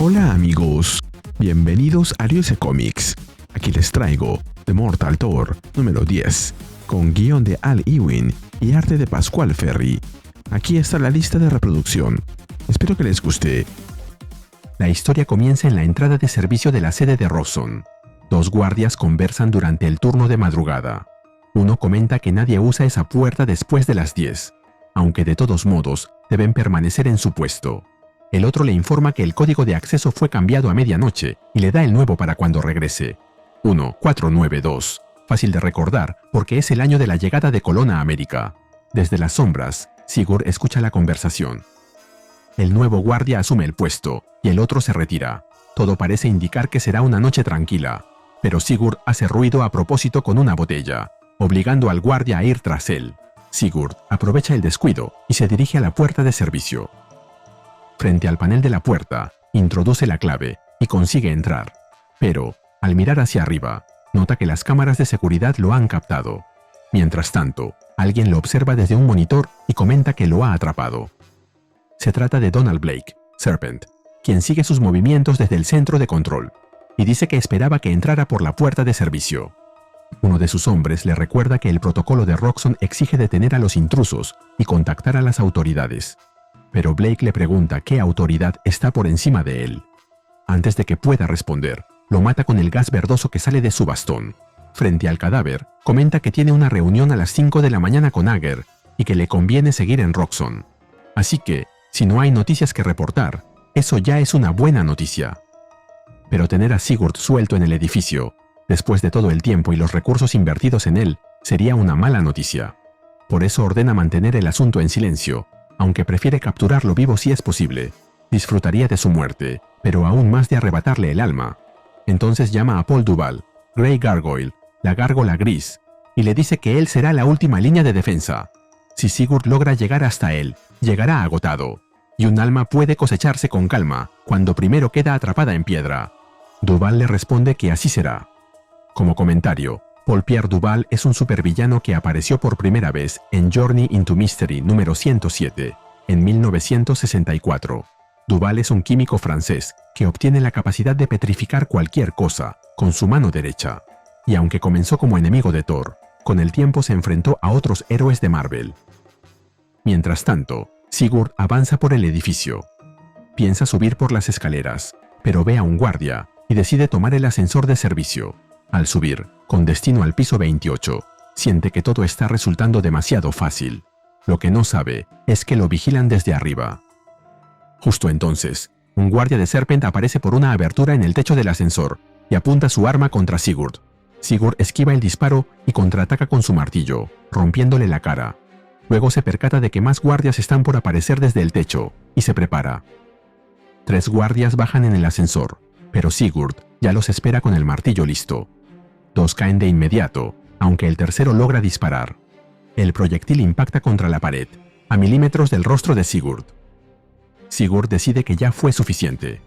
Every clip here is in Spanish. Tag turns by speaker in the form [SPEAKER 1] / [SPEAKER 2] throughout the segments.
[SPEAKER 1] Hola amigos, bienvenidos a Ariose Comics. Aquí les traigo The Mortal Thor número 10, con guión de Al Ewing y arte de Pascual Ferry. Aquí está la lista de reproducción. Espero que les guste. La historia comienza en la entrada de servicio de la sede de Roxxon. Dos guardias conversan durante el turno de madrugada. Uno comenta que nadie usa esa puerta después de las 10, aunque de todos modos deben permanecer en su puesto. El otro le informa que el código de acceso fue cambiado a medianoche y le da el nuevo para cuando regrese. 1492. Fácil de recordar porque es el año de la llegada de Colón a América. Desde las sombras, Sigurd escucha la conversación. El nuevo guardia asume el puesto y el otro se retira. Todo parece indicar que será una noche tranquila, pero Sigurd hace ruido a propósito con una botella, obligando al guardia a ir tras él. Sigurd aprovecha el descuido y se dirige a la puerta de servicio. Frente al panel de la puerta, introduce la clave y consigue entrar. Pero, al mirar hacia arriba, nota que las cámaras de seguridad lo han captado. Mientras tanto, alguien lo observa desde un monitor y comenta que lo ha atrapado. Se trata de Donald Blake, Serpent, quien sigue sus movimientos desde el centro de control, y dice que esperaba que entrara por la puerta de servicio. Uno de sus hombres le recuerda que el protocolo de Roxxon exige detener a los intrusos y contactar a las autoridades. Pero Blake le pregunta qué autoridad está por encima de él. Antes de que pueda responder, lo mata con el gas verdoso que sale de su bastón. Frente al cadáver, comenta que tiene una reunión a las 5 de la mañana con Ager y que le conviene seguir en Roxxon. Así que, si no hay noticias que reportar, eso ya es una buena noticia. Pero tener a Sigurd suelto en el edificio, después de todo el tiempo y los recursos invertidos en él, sería una mala noticia. Por eso ordena mantener el asunto en silencio, aunque prefiere capturarlo vivo si es posible. Disfrutaría de su muerte, pero aún más de arrebatarle el alma. Entonces llama a Paul Duval, Grey Gargoyle, la gárgola gris, y le dice que él será la última línea de defensa. Si Sigurd logra llegar hasta él, llegará agotado, y un alma puede cosecharse con calma cuando primero queda atrapada en piedra. Duval le responde que así será. Como comentario, Paul Pierre Duval es un supervillano que apareció por primera vez en Journey into Mystery número 107, en 1964. Duval es un químico francés que obtiene la capacidad de petrificar cualquier cosa con su mano derecha. Y aunque comenzó como enemigo de Thor, con el tiempo se enfrentó a otros héroes de Marvel. Mientras tanto, Sigurd avanza por el edificio. Piensa subir por las escaleras, pero ve a un guardia y decide tomar el ascensor de servicio. Al subir, con destino al piso 28, siente que todo está resultando demasiado fácil. Lo que no sabe es que lo vigilan desde arriba. Justo entonces, un guardia de Serpent aparece por una abertura en el techo del ascensor y apunta su arma contra Sigurd. Sigurd esquiva el disparo y contraataca con su martillo, rompiéndole la cara. Luego se percata de que más guardias están por aparecer desde el techo y se prepara. 3 guardias bajan en el ascensor, pero Sigurd ya los espera con el martillo listo. 2 caen de inmediato, aunque el tercero logra disparar. El proyectil impacta contra la pared, a milímetros del rostro de Sigurd. Sigurd decide que ya fue suficiente.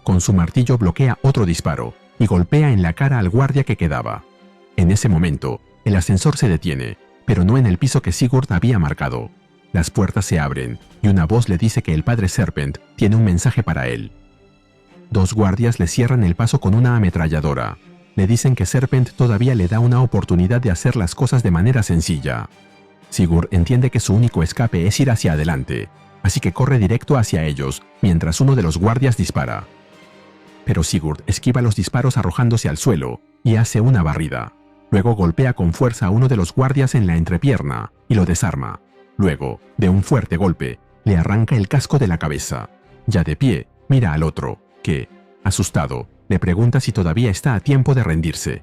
[SPEAKER 1] Con su martillo bloquea otro disparo y golpea en la cara al guardia que quedaba. En ese momento, el ascensor se detiene, pero no en el piso que Sigurd había marcado. Las puertas se abren y una voz le dice que el padre Serpent tiene un mensaje para él. 2 guardias le cierran el paso con una ametralladora. Le dicen que Serpent todavía le da una oportunidad de hacer las cosas de manera sencilla. Sigurd entiende que su único escape es ir hacia adelante, así que corre directo hacia ellos mientras uno de los guardias dispara. Pero Sigurd esquiva los disparos arrojándose al suelo y hace una barrida. Luego golpea con fuerza a uno de los guardias en la entrepierna y lo desarma. Luego, de un fuerte golpe, le arranca el casco de la cabeza. Ya de pie, mira al otro, que, asustado, le pregunta si todavía está a tiempo de rendirse.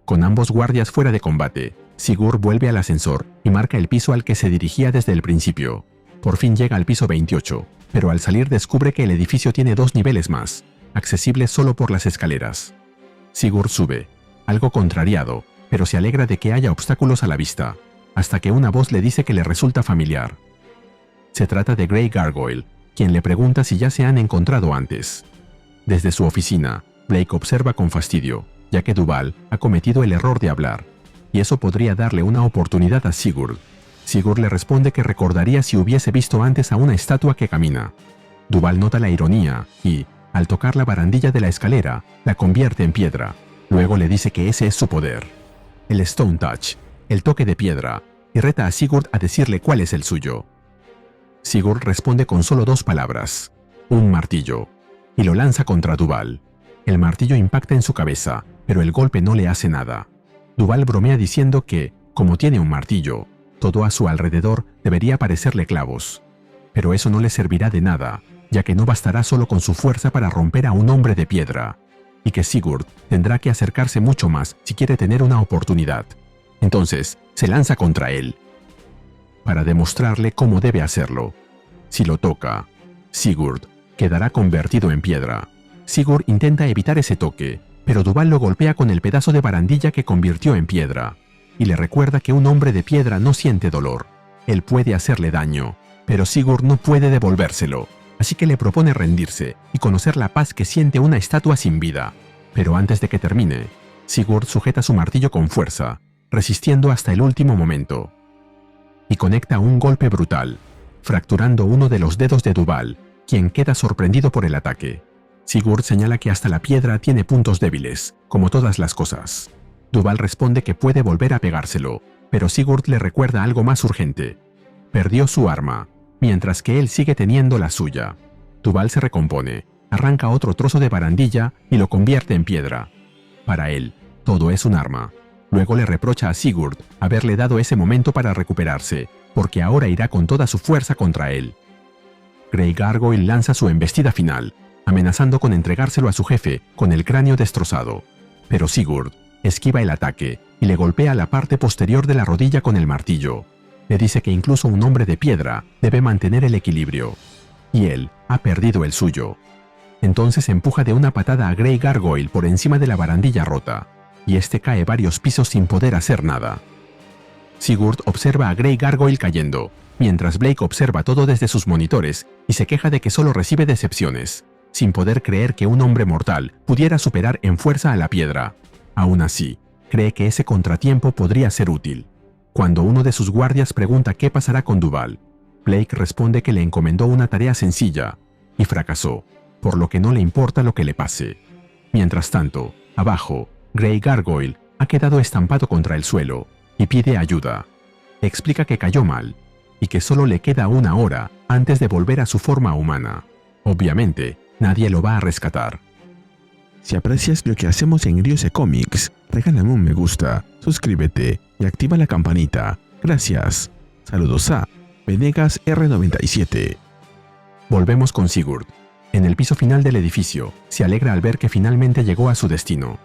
[SPEAKER 1] Con ambos guardias fuera de combate, Sigurd vuelve al ascensor y marca el piso al que se dirigía desde el principio. Por fin llega al piso 28, pero al salir descubre que el edificio tiene 2 niveles más, accesibles solo por las escaleras. Sigurd sube, algo contrariado, pero se alegra de que haya obstáculos a la vista, hasta que una voz le dice que le resulta familiar. Se trata de Grey Gargoyle, quien le pregunta si ya se han encontrado antes. Desde su oficina, Blake observa con fastidio, ya que Duval ha cometido el error de hablar, y eso podría darle una oportunidad a Sigurd. Sigurd le responde que recordaría si hubiese visto antes a una estatua que camina. Duval nota la ironía y, Al tocar la barandilla de la escalera, la convierte en piedra. Luego le dice que ese es su poder. El Stone Touch, el toque de piedra, y reta a Sigurd a decirle cuál es el suyo. Sigurd responde con solo 2 palabras, un martillo, y lo lanza contra Duval. El martillo impacta en su cabeza, pero el golpe no le hace nada. Duval bromea diciendo que, como tiene un martillo, todo a su alrededor debería parecerle clavos. Pero eso no le servirá de nada, ya que no bastará solo con su fuerza para romper a un hombre de piedra, y que Sigurd tendrá que acercarse mucho más si quiere tener una oportunidad. Entonces, se lanza contra él, para demostrarle cómo debe hacerlo. Si lo toca, Sigurd quedará convertido en piedra. Sigurd intenta evitar ese toque, pero Duval lo golpea con el pedazo de barandilla que convirtió en piedra, y le recuerda que un hombre de piedra no siente dolor. Él puede hacerle daño, pero Sigurd no puede devolvérselo, así que le propone rendirse y conocer la paz que siente una estatua sin vida. Pero antes de que termine, Sigurd sujeta su martillo con fuerza, resistiendo hasta el último momento, y conecta un golpe brutal, fracturando uno de los dedos de Duval, quien queda sorprendido por el ataque. Sigurd señala que hasta la piedra tiene puntos débiles, como todas las cosas. Duval responde que puede volver a pegárselo, pero Sigurd le recuerda algo más urgente. Perdió su arma, mientras que él sigue teniendo la suya. Duval se recompone, arranca otro trozo de barandilla y lo convierte en piedra. Para él, todo es un arma. Luego le reprocha a Sigurd haberle dado ese momento para recuperarse, porque ahora irá con toda su fuerza contra él. Grey Gargoyle lanza su embestida final, amenazando con entregárselo a su jefe con el cráneo destrozado. Pero Sigurd esquiva el ataque y le golpea la parte posterior de la rodilla con el martillo. Le dice que incluso un hombre de piedra debe mantener el equilibrio. Y él ha perdido el suyo. Entonces empuja de una patada a Grey Gargoyle por encima de la barandilla rota, y este cae varios pisos sin poder hacer nada. Sigurd observa a Grey Gargoyle cayendo, mientras Blake observa todo desde sus monitores y se queja de que solo recibe decepciones, sin poder creer que un hombre mortal pudiera superar en fuerza a la piedra. Aún así, cree que ese contratiempo podría ser útil. Cuando uno de sus guardias pregunta qué pasará con Duval, Blake responde que le encomendó una tarea sencilla y fracasó, por lo que no le importa lo que le pase. Mientras tanto, abajo, Grey Gargoyle ha quedado estampado contra el suelo y pide ayuda. Explica que cayó mal y que solo le queda 1 hora antes de volver a su forma humana. Obviamente, nadie lo va a rescatar.
[SPEAKER 2] Si aprecias lo que hacemos en Ryose Comics, regálame un me gusta, suscríbete y activa la campanita. Gracias. Saludos a Venegas R97.
[SPEAKER 1] Volvemos con Sigurd. En el piso final del edificio, se alegra al ver que finalmente llegó a su destino.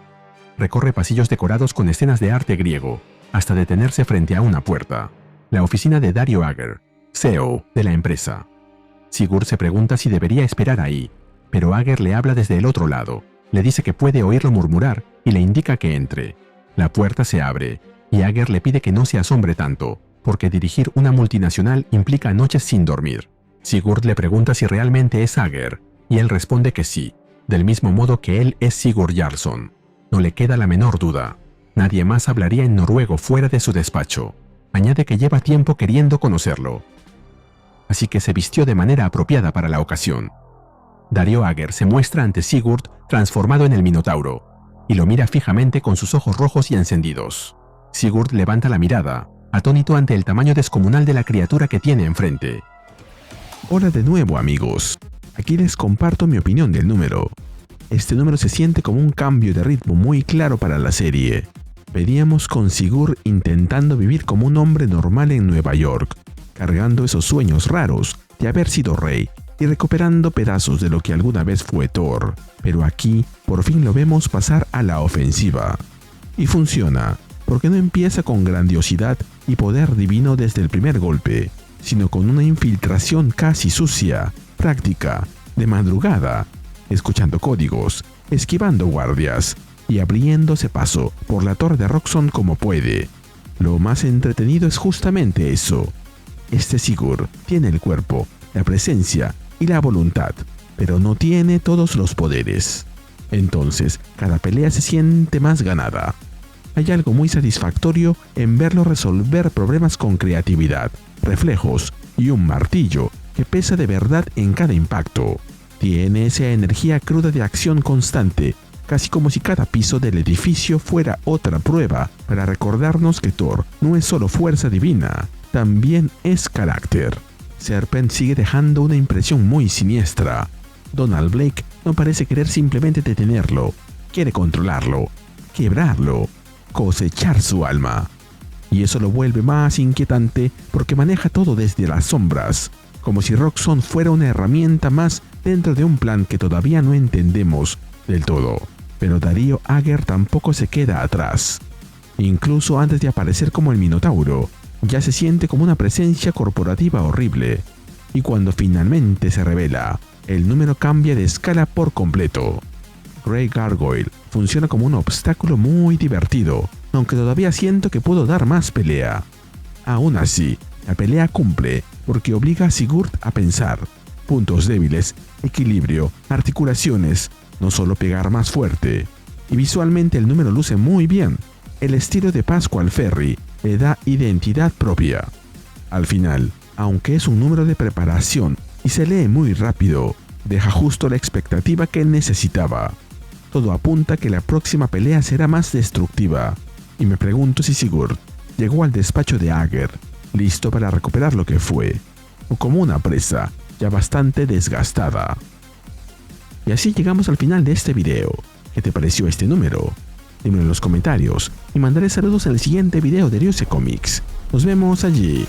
[SPEAKER 1] Recorre pasillos decorados con escenas de arte griego, hasta detenerse frente a una puerta. La oficina de Dario Agger, CEO de la empresa. Sigurd se pregunta si debería esperar ahí, pero Agger le habla desde el otro lado. Le dice que puede oírlo murmurar y le indica que entre. La puerta se abre, y Agger le pide que no se asombre tanto, porque dirigir una multinacional implica noches sin dormir. Sigurd le pregunta si realmente es Agger, y él responde que sí, del mismo modo que él es Sigurd Jarlson. No le queda la menor duda. Nadie más hablaría en noruego fuera de su despacho. Añade que lleva tiempo queriendo conocerlo. Así que se vistió de manera apropiada para la ocasión. Dario Agger se muestra ante Sigurd transformado en el Minotauro, y lo mira fijamente con sus ojos rojos y encendidos. Sigurd levanta la mirada, atónito ante el tamaño descomunal de la criatura que tiene enfrente.
[SPEAKER 2] Hola de nuevo, amigos. Aquí les comparto mi opinión del número. Este número se siente como un cambio de ritmo muy claro para la serie. Veníamos con Sigurd intentando vivir como un hombre normal en Nueva York, cargando esos sueños raros de haber sido rey y recuperando pedazos de lo que alguna vez fue Thor. Pero aquí, por fin lo vemos pasar a la ofensiva. Y funciona, porque no empieza con grandiosidad y poder divino desde el primer golpe, sino con una infiltración casi sucia, práctica, de madrugada, escuchando códigos, esquivando guardias y abriéndose paso por la torre de Roxxon como puede. Lo más entretenido es justamente eso. Este Sigurd tiene el cuerpo, la presencia y la voluntad, pero no tiene todos los poderes. Entonces, cada pelea se siente más ganada. Hay algo muy satisfactorio en verlo resolver problemas con creatividad, reflejos y un martillo que pesa de verdad en cada impacto.
[SPEAKER 1] Tiene esa energía cruda de acción constante, casi como si cada piso del edificio fuera otra prueba para recordarnos que Thor no es solo fuerza divina, también es carácter. Serpent sigue dejando una impresión muy siniestra. Donald Blake no parece querer simplemente detenerlo, quiere controlarlo, quebrarlo, cosechar su alma. Y eso lo vuelve más inquietante porque maneja todo desde las sombras, como si Roxxon fuera una herramienta más dentro de un plan que todavía no entendemos del todo. Pero Darío Agger tampoco se queda atrás. Incluso antes de aparecer como el Minotauro, ya se siente como una presencia corporativa horrible. Y cuando finalmente se revela, el número cambia de escala por completo. Grey Gargoyle funciona como un obstáculo muy divertido, aunque todavía siento que puedo dar más pelea. Aún así, la pelea cumple porque obliga a Sigurd a pensar. Puntos débiles, equilibrio, articulaciones, no solo pegar más fuerte. Y visualmente el número luce muy bien. El estilo de Pasqual Ferry le da identidad propia. Al final, aunque es un número de preparación y se lee muy rápido, deja justo la expectativa que necesitaba. Todo apunta a que la próxima pelea será más destructiva, y me pregunto si Sigurd llegó al despacho de Agger, listo para recuperar lo que fue, o como una presa ya bastante desgastada. Y así llegamos al final de este video. ¿Qué te pareció este número? Dímelo en los comentarios y mandaré saludos en el siguiente video de Ariose Comics. Nos vemos allí.